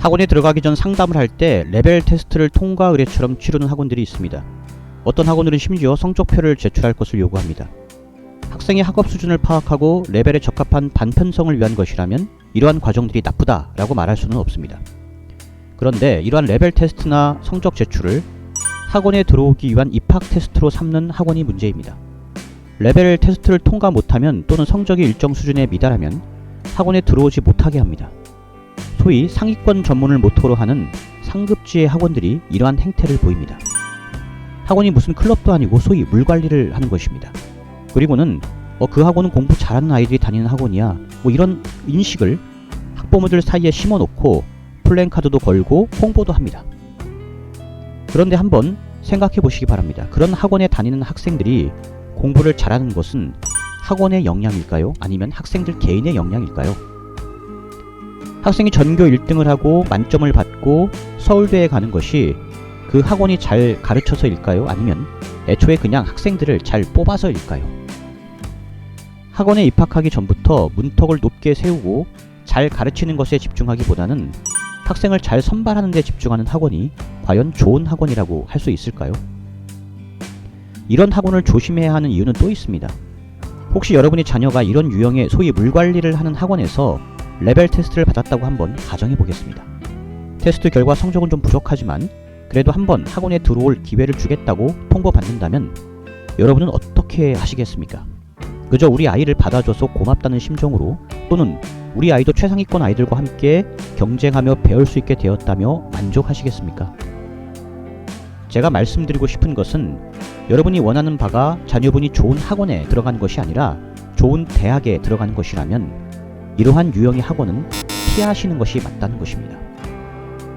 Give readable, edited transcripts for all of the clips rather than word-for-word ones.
학원에 들어가기 전 상담을 할 때 레벨 테스트를 통과 의뢰처럼 치르는 학원들이 있습니다. 어떤 학원들은 심지어 성적표를 제출할 것을 요구합니다. 학생의 학업 수준을 파악하고 레벨에 적합한 반편성을 위한 것이라면 이러한 과정들이 나쁘다라고 말할 수는 없습니다. 그런데 이러한 레벨 테스트나 성적 제출을 학원에 들어오기 위한 입학 테스트로 삼는 학원이 문제입니다. 레벨 테스트를 통과 못하면 또는 성적이 일정 수준에 미달하면 학원에 들어오지 못하게 합니다. 소위 상위권 전문을 모토로 하는 상급지의 학원들이 이러한 행태를 보입니다. 학원이 무슨 클럽도 아니고 소위 물관리를 하는 것입니다. 그리고는 그 학원은 공부 잘하는 아이들이 다니는 학원이야, 이런 인식을 학부모들 사이에 심어놓고 플랜카드도 걸고 홍보도 합니다. 그런데 한번 생각해 보시기 바랍니다. 그런 학원에 다니는 학생들이 공부를 잘하는 것은 학원의 역량일까요? 아니면 학생들 개인의 역량일까요? 학생이 전교 1등을 하고 만점을 받고 서울대에 가는 것이 그 학원이 잘 가르쳐서일까요? 아니면 애초에 그냥 학생들을 잘 뽑아서일까요? 학원에 입학하기 전부터 문턱을 높게 세우고 잘 가르치는 것에 집중하기보다는 학생을 잘 선발하는 데 집중하는 학원이 과연 좋은 학원이라고 할 수 있을까요? 이런 학원을 조심해야 하는 이유는 또 있습니다. 혹시 여러분의 자녀가 이런 유형의 소위 물관리를 하는 학원에서 레벨 테스트를 받았다고 한번 가정해 보겠습니다. 테스트 결과 성적은 좀 부족하지만 그래도 한번 학원에 들어올 기회를 주겠다고 통보받는다면 여러분은 어떻게 하시겠습니까? 그저 우리 아이를 받아줘서 고맙다는 심정으로, 또는 우리 아이도 최상위권 아이들과 함께 경쟁하며 배울 수 있게 되었다며 만족하시겠습니까? 제가 말씀드리고 싶은 것은 여러분이 원하는 바가 자녀분이 좋은 학원에 들어가는 것이 아니라 좋은 대학에 들어가는 것이라면 이러한 유형의 학원은 피하시는 것이 맞다는 것입니다.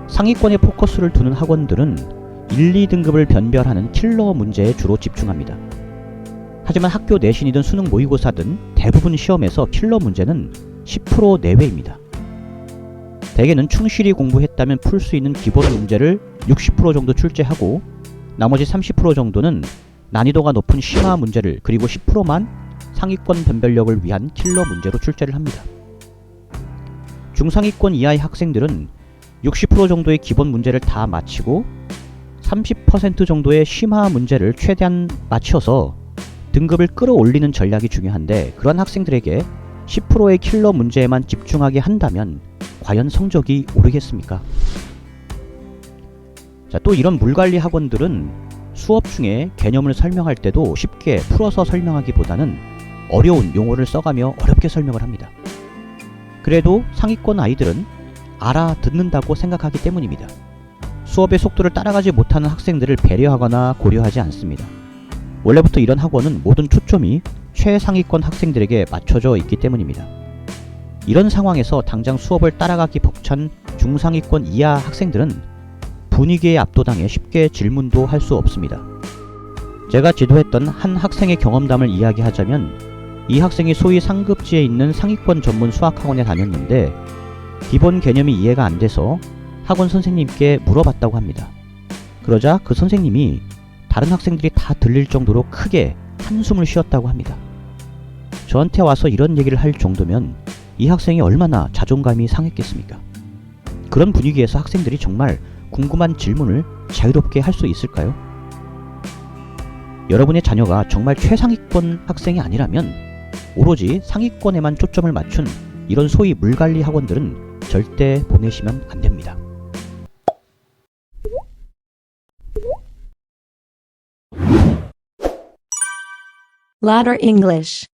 상위권에 포커스를 두는 학원들은 1, 2등급을 변별하는 킬러 문제에 주로 집중합니다. 하지만 학교 내신이든 수능 모의고사든 대부분 시험에서 킬러 문제는 10% 내외입니다. 대개는 충실히 공부했다면 풀 수 있는 기본 문제를 60% 정도 출제하고 나머지 30% 정도는 난이도가 높은 심화 문제를, 그리고 10%만 상위권 변별력을 위한 킬러 문제로 출제를 합니다. 중상위권 이하의 학생들은 60% 정도의 기본 문제를 다 마치고 30% 정도의 심화 문제를 최대한 맞춰서 등급을 끌어올리는 전략이 중요한데, 그런 학생들에게 10%의 킬러 문제에만 집중하게 한다면 과연 성적이 오르겠습니까? 자, 또 이런 물관리 학원들은 수업 중에 개념을 설명할 때도 쉽게 풀어서 설명하기보다는 어려운 용어를 써가며 어렵게 설명을 합니다. 그래도 상위권 아이들은 알아듣는다고 생각하기 때문입니다. 수업의 속도를 따라가지 못하는 학생들을 배려하거나 고려하지 않습니다. 원래부터 이런 학원은 모든 초점이 최상위권 학생들에게 맞춰져 있기 때문입니다. 이런 상황에서 당장 수업을 따라가기 벅찬 중상위권 이하 학생들은 분위기에 압도당해 쉽게 질문도 할 수 없습니다. 제가 지도했던 한 학생의 경험담을 이야기하자면, 이 학생이 소위 상급지에 있는 상위권 전문 수학학원에 다녔는데 기본 개념이 이해가 안 돼서 학원 선생님께 물어봤다고 합니다. 그러자 그 선생님이 다른 학생들이 다 들릴 정도로 크게 한숨을 쉬었다고 합니다. 저한테 와서 이런 얘기를 할 정도면 이 학생이 얼마나 자존감이 상했겠습니까? 그런 분위기에서 학생들이 정말 궁금한 질문을 자유롭게 할 수 있을까요? 여러분의 자녀가 정말 최상위권 학생이 아니라면 오로지 상위권에만 초점을 맞춘 이런 소위 물관리 학원들은 절대 보내시면 안 됩니다. Ladder English